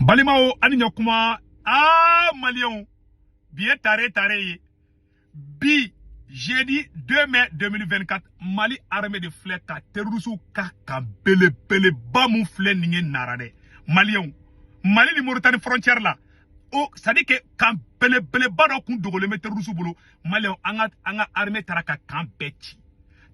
Balimao Aninyokuma, Malion, bien taré, bi, jeudi 2 mai 2024, Mali armée de flèka, terrorisou kaka, bele, bamou flè n'ingé narade. Malion, Mali ni Mauritanie frontière là, oh, ça dit que quand bele, bado koun dogole me terrorisou bolo, Malion, anga armée taraka kan beti.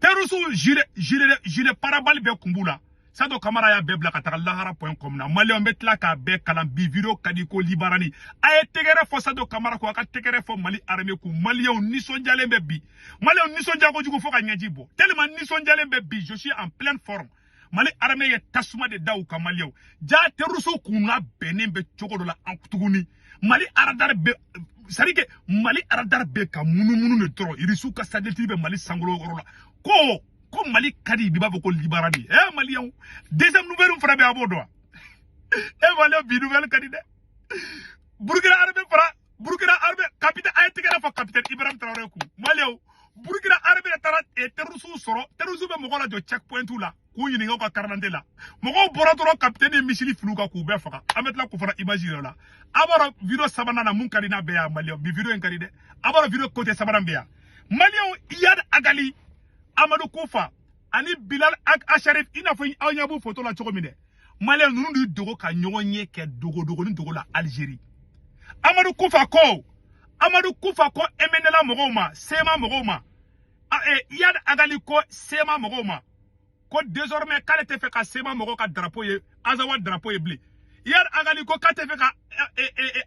Terrorisou, jire parabali be kumbula. Sado kamara ya bebla kataka lahara.com na Malion betla ka be kalam bi video kadiko libarani aye tegere fo sado kamara ko aka tegere fo Mali armée ku Malion nisonjale be bi Malion nisonjago jugo fo ka nyajibo tellement nisonjale be bi je suis en pleine forme Mali armée ye tasuma de daw ka Malion ja teruso kuna benin be chogodo la ankutuguni Mali aradar be sarike Mali aradar be ka munu ne toro irisu ka sadeti be Mali sangolo orola ko Mali kadi biba ko libarani Malion deuxième nouvelle frappe à bodo Malion bi nouvelle kadi de Burkina armée capitaine ay tigara fa capitaine Ibrahim Traoré ku Malion Burkina armée tara e terusu soro terusu be mogola jo checkpoint la ku yini ngo ka karnante la mogo boratoro capitaine misili fluka ku be faka ametla ku fara imagine la abara video sabana na mun kadi na be ya Malion bi video en kadi de abara video côté sabana be ya Malion Iyad Agali Amadou Koufa ani Bilal Acharif ina fo anyabu photo la chogomine Malian nunu dogo ka nyonye ke dogo ni dogo la Algérie Amadou Koufa ko emenela mogoma sema mogoma Iyad Agali ko sema mogoma ko désormais kale te fait ka sema mogo ka drapeau ye azawa drapeau ye blé Iyad Agali ko ka te fait ka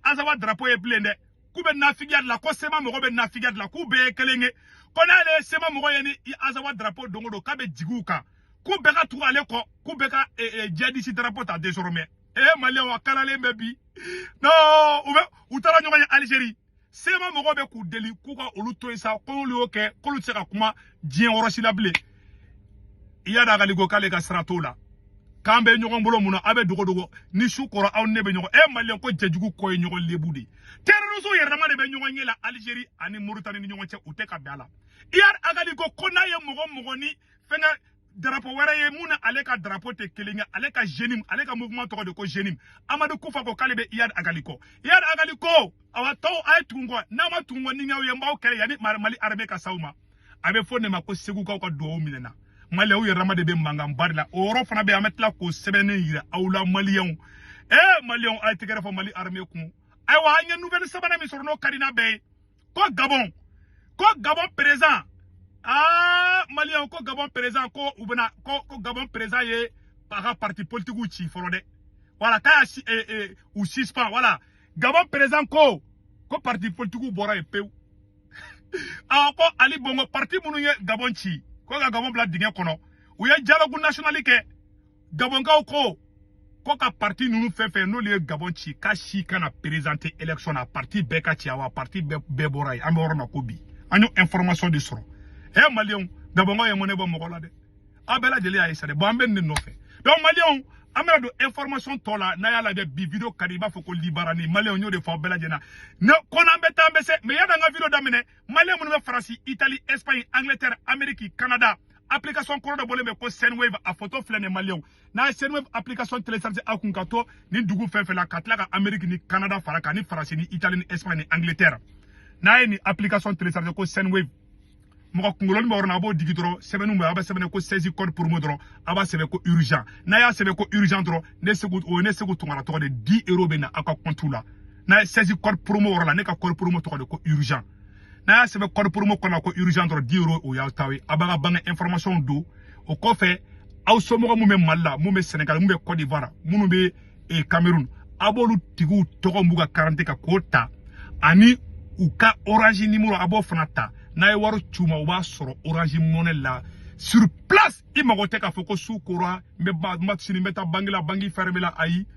azawa drapeau ye blé ne kube nafigiad la ko sema mogo be nafigiad la kube kelenge kona le sema mogo yeni azawa drapeau dongodo kabe jiguka kube ka tu ale ko kube ka jadi si drapeau ta désormais Malion wakala le mebi no utara nyoma Algérie sema mogo be ku deli kuka oluto isa ko lu oke ko lu tseka kuma dien orosi la blé Iyad Agali go kale ka strato la kambe nyogon bolo muna abe dogo ni shukora aw nebe nyogo Malion ko jejugu ko nyogo lebudi terrorisme yerama de be nyogo ngela Algérie ani Mauritanie ni nyogo che uteka bala Iyad Agali ko kona ye mogo ni fenga drapeau wara ye muna aleka drapeau te kelinga aleka jenim aleka mouvement to de ko jenim Amadou Koufa ko kalebe Iyad Agali ko awa taw ay tungo na ma tungo ni ngaw ye mbaw kere yani Mali armée ka sauma abe fone ma ko segu ka ko do minena Malion yerama de be mangam barla oro fana be ametla ko sebene yira awla Malion Malion ay tigere fo Mali armée ku ay wa nya nouvelle sabana mi sorno karina be ko Gabon présent Malion ko Gabon présent ko ubena ko Gabon présent ye para parti politique ou chi foro de voilà ka ou suspend voilà Gabon présent ko parti politique bora e peu ko Ali Bongo parti munu ye Gabon chi ko Gabon bla dinge kono ou ye dialogue national ke Gabon ko ka parti nunu fefe no le Gabon chi ka chi kana présenter élection na parti beka chi awa parti be boray amoro na kobi anyo information de soro Malion Gabon ye moné bo mogola de abela jeli ay sare bo amben ni no fe donc Malion amela do information tola na yala de bi video kadiba foko libarani Malion nyo de fo bela jena no kona mbeta mbese me yada nga video damine Malion mo France Italie Espagne Angleterre Amérique Canada application koro de bolé ko Senwave a photo flene Malion na Senwave application télécharger akunkato ni dugu fefe la katlaka Amérique ni Canada faraka ni France ni Italie ni Espagne ni Angleterre na ni application télécharger ko Senwave mo ko ngolon mo orna bo digitoro sebenu mo aba sebene ko 16 code pour mo dro aba sebe ko urgent na ya sebe ko urgent dro ne segu tungara to de 10 € be na aka compte la na 16 code pour mo orla ne ka code pour mo to de ko urgent na ya sebe code pour mo ko na ko urgent dro 10 € o ya tawi aba banga information do o ko fe aw so mo me malla mo me Sénégal mo be Côte d'Ivoire mo be Cameroun abolu tigu to ko mbuga 40 ka kota ani uka orange numéro abo fanata na waro chuma wa soro orange monnaie la sur place imagote ka foko sukura me ba matchini meta bangila bangi fermela ayi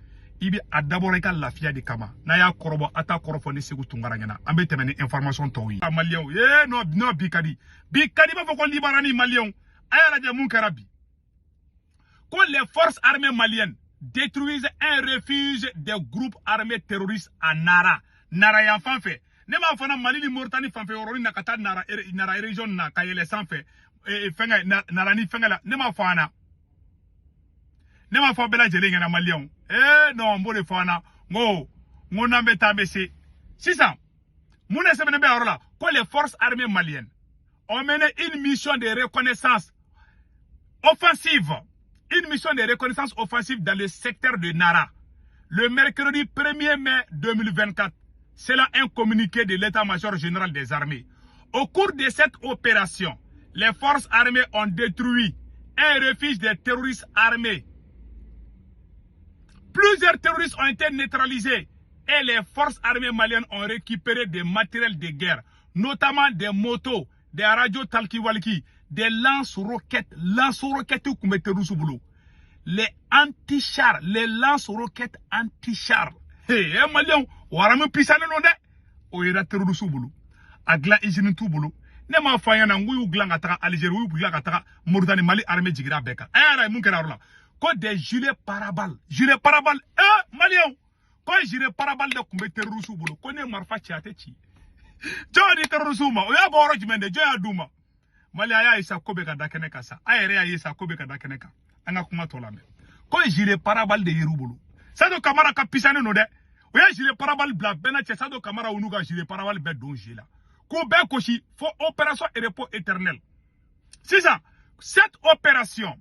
ibi adabore ka lafia de kama na ya korobo ata korofo ni segu tungara nyana ambe temeni information to yi Malion no bikadi ba foko libarani Malion ayala je mun karabi ko les forces armées maliennes détruisent un refuge des groupes armés terroristes à Nara ya fanfe ne ma fana Mali ni Mauritanie fanfe oroni na kata Nara region na kayele sanfe fenga Nara ni fenga la ne ma fana ne ma fo bela jele ngana malien non mbo le fana ngo na mbeta mbese sisa mune se be orola ko les forces armées maliennes ont mené une mission de reconnaissance offensive dans le secteur de Nara le mercredi 1er mai 2024 selon un communiqué de l'état-major général des armées. Au cours de cette opération, les forces armées ont détruit un refuge des terroristes armés. Plusieurs terroristes ont été neutralisés et les forces armées maliennes ont récupéré des matériels de guerre, notamment des motos, des radios talkie-walkie, des lance-roquettes les anti-chars, les lance-roquettes anti-chars. Hey, Maliens, warame pisane no de. O ira terroristes bulu. Agla izinin tu bulu. Ne ma fayana nguyu glanga taka Algérie, nguyu glanga taka Mauritanie, Mali armée jigira beka. Ara mun kera rola. Ko des gilets pare-balles. Maliens. Ko gilet pare-balles de kumbe terroristes bulu. Ko ne marfa chiate chi. Jodi terroristes ma. O ya boro jimende joya duma. Mali aya isa kobe ka dakene kasa. Ayere ya isa kobe ka dakene ka. Anga kuma tola me. Ko gilet pare-balles de yerubulu. Sado kamara ka pisane no de. Oya gilet pare-balles bla bena che sado kamara unuga gilet pare-balles be don gila. Ko be koshi fo opération et repos éternel. C'est ça. Cette opération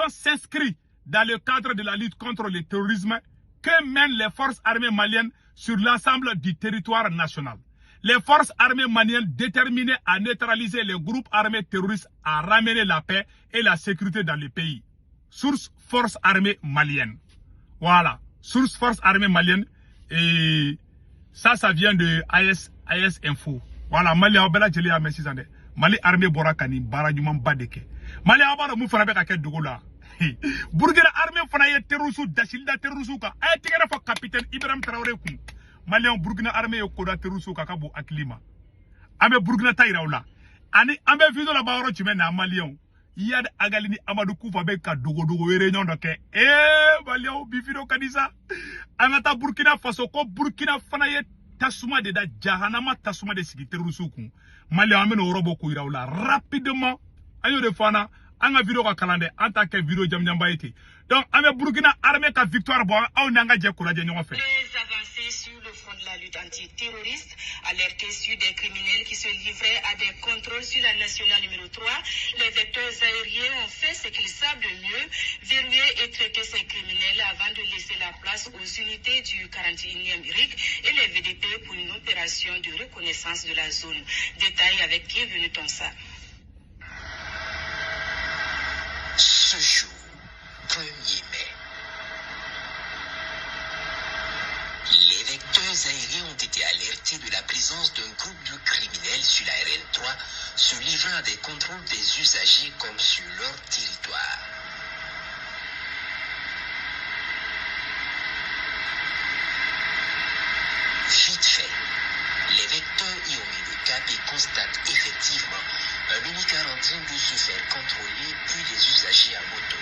s'inscrit dans le cadre de la lutte contre le terrorisme que mènent les forces armées maliennes sur l'ensemble du territoire national. Les forces armées maliennes déterminées à neutraliser les groupes armés terroristes à ramener la paix et la sécurité dans le pays. Source forces armées maliennes. Voilà. Source forces armées maliennes. Et ça vient de AS Info. Voilà. Mali Abela Jeli a Messi Zande. Mali armée Borakani, Barajuman Badeke. Mali Abara Moufarabe Kake Dogola. Burgera armée Fanaye Terusu, Dachilda Terusuka. Aye Tigara for capitaine Ibrahim Traoré Kum. Mali Burgina armée Yokoda Terusu Kakabo Aklima. Ame Burgina Tairaola. Ame Vido la Baro Chimena Malion. Yad Agalini Amadou Koufa Beka Dogo réunion doke. Malion Bifido Kanisa. Anata Burkina Faso ko Burkina Fanaye Tasuma de da Jahanama Tasuma de Sigi Terusuku. Malion Amen Orobo Koiraola. Rapidement. Ayo de Fana. Anga vidéo ka kalande en tant que vidéo jamjamba été. Donc avec Burkina armée ka victoire bon on nanga je courage ñoo fait. Les avancées sur le front de la lutte antiterroriste, alertés sur des criminels qui se livraient à des contrôles sur la nationale numéro 3, les vecteurs aériens ont fait ce qu'ils savent de mieux, verrouiller et traiter ces criminels avant de laisser la place aux unités du 41e RIC et les VDP pour une opération de reconnaissance de la zone. Détail avec qui est venu Tonsa. Ce jour, 1er mai, les vecteurs aériens ont été alertés de la présence d'un groupe de criminels sur la RN3 se livrant à des contrôles des usagers comme sur leur territoire. Vite fait, les vecteurs y ont mis le cap et constatent effectivement un minicar en train de se faire contrôler, puis les usagers à moto.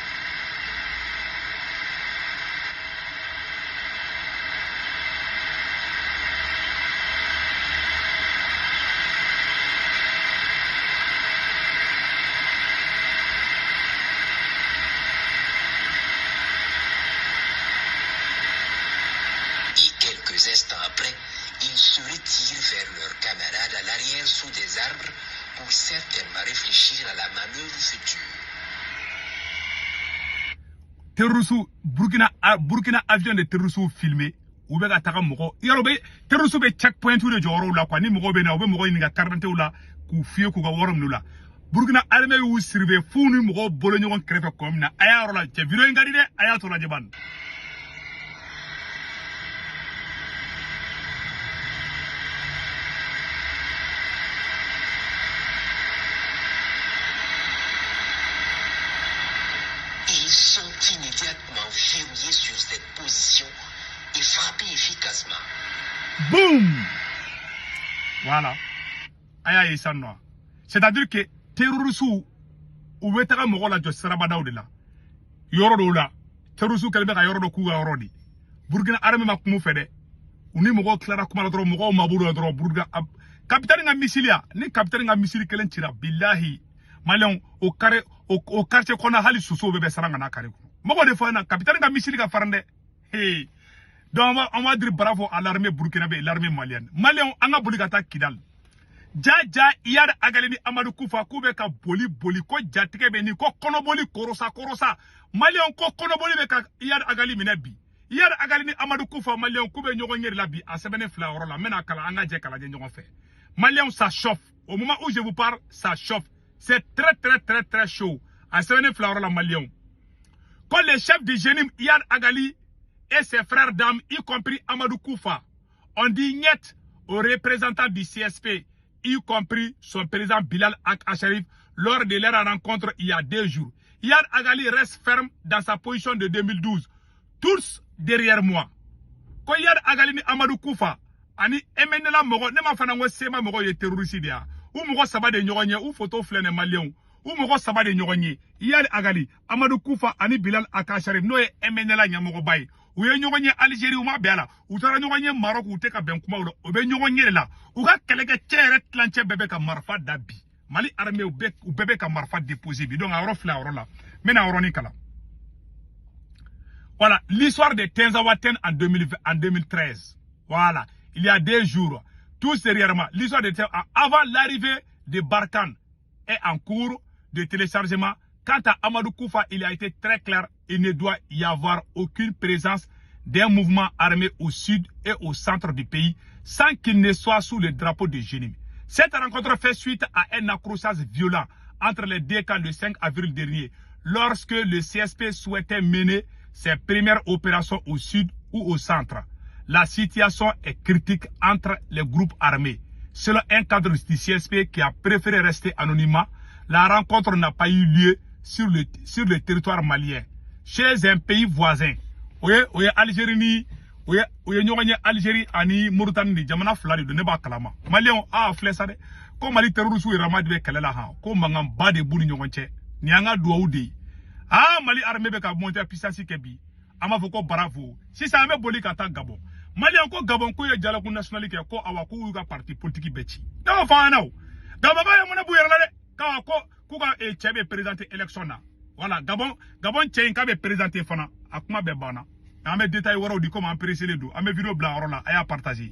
Et quelques instants après, ils se retirent vers leurs camarades à l'arrière sous des arbres pour certainement réfléchir à la manœuvre future. Terroristes Burkina avion de terroristes filmé ou bien attaquer moko yorobe terroristes be checkpoint ou de joro la quoi ni moko be na ou moko ni ga carte ou la ku fie ku ga worom nula Burkina armée ou surveiller fou ni moko bolo nyon crève comme na aya la te vidéo ngadi de aya to la jeban. Immédiatement verrouillés sur cette position et frappés efficacement. Boum! Voilà. Aïe, ça non. C'est-à-dire que terroristes ou vetera mogola jo sarabada de la. Yoro do la. Terroristes kelbe ka yoro do ku ga yoro di. Burkina armée ma kumu fede. Uni mogo clara kuma dro mogo maburu dro burga capitaine nga misilia ni capitaine nga misili kelen tira billahi. Malion au carré au quartier qu'on a hali soso bébé saranga na kare ko moko de fa na capitaine ka misili ka farande hey donc on va dire bravo à l'armée burkinabé et l'armée malienne malien anga boli ka ta Kidal jaja iyad agalini Amadou Koufa kube ka boli ko jatike be ni ko kono boli korosa malien ko kono boli be ka iyad agali minabi iyad agalini Amadou Koufa malien kube nyogo ngeri la bi a sebene fla oro la mena kala anga je kala je nyogo fe malien ça chauffe au moment où je vous parle ça chauffe c'est très chaud à sebene fla oro la malien quand les chefs du génie Iyad Agali et ses frères d'armes y compris Amadou Koufa on dit niet aux représentants du CSP y compris son président Bilal Acharif lors de leur rencontre il y a 2 jours. Iyad Agali reste ferme dans sa position de 2012. Tous derrière moi. Quand Iyad Agali ni Amadou Koufa, ani emenela mogo, ne ma fana ngo sema mogo ye terroriste dia. Ou mogo saba de nyogonye, ou photo flene malien. Ou mogo saba de nyogonye. Iyad Agali, Amadou Koufa, ani Bilal Acharif, no ye emenela nyamogo bay. Ou ye nyogonye Algérie ou ma bela. Ou tara nyogonye Maroc ou teka benkuma ou be nyogonye la. Ou ga keleke tchere tlanche bebe ka marfa dabi. Mali armée ou bebe ka marfa déposé bi. Donc a oro fla oro la. Mena oro ni kala. Voilà, l'histoire de Tenzawaten en 2013. Voilà, il y a 2 jours. Tous derrière moi. L'histoire de Tenzawaten, avant l'arrivée de Barkhane, est en cours de téléchargement. Quant à Amadou Koufa, il a été très clair, il ne doit y avoir aucune présence d'un mouvement armé au sud et au centre du pays sans qu'il ne soit sous le drapeau de Génim. Cette rencontre fait suite à un accrochage violent entre les 2 camps le 5 avril dernier, lorsque le CSP souhaitait mener ses premières opérations au sud ou au centre. La situation est critique entre les groupes armés. Selon un cadre du CSP qui a préféré rester anonymat, la rencontre n'a pas eu lieu sur le territoire malien, chez un pays voisin. Oye Algérie ni oye nyoganye Algérie ani Mauritanie ni jamana flari de neba kalama. Malien a flesa de ko mali terroriste wi ramadi be kalela ha ko mangam ba de buni nyogonche ni anga douaoudi. Ah mali armée be ka monter puissance kebi. Ama foko bravo. Si ça me boli kata Gabon. Malien ko Gabon ko ye jala ko nationalité ko awa ko ga parti politique bechi. Da fa na o. Gabon ya mona bu yerla de ka ko kuga e chebe présenter élection na. Voilà, Gabon tien ka be présenter fana akuma be bana. Ame détail waro di comment apprécier les deux. Ame vidéo blanc là, aya partager.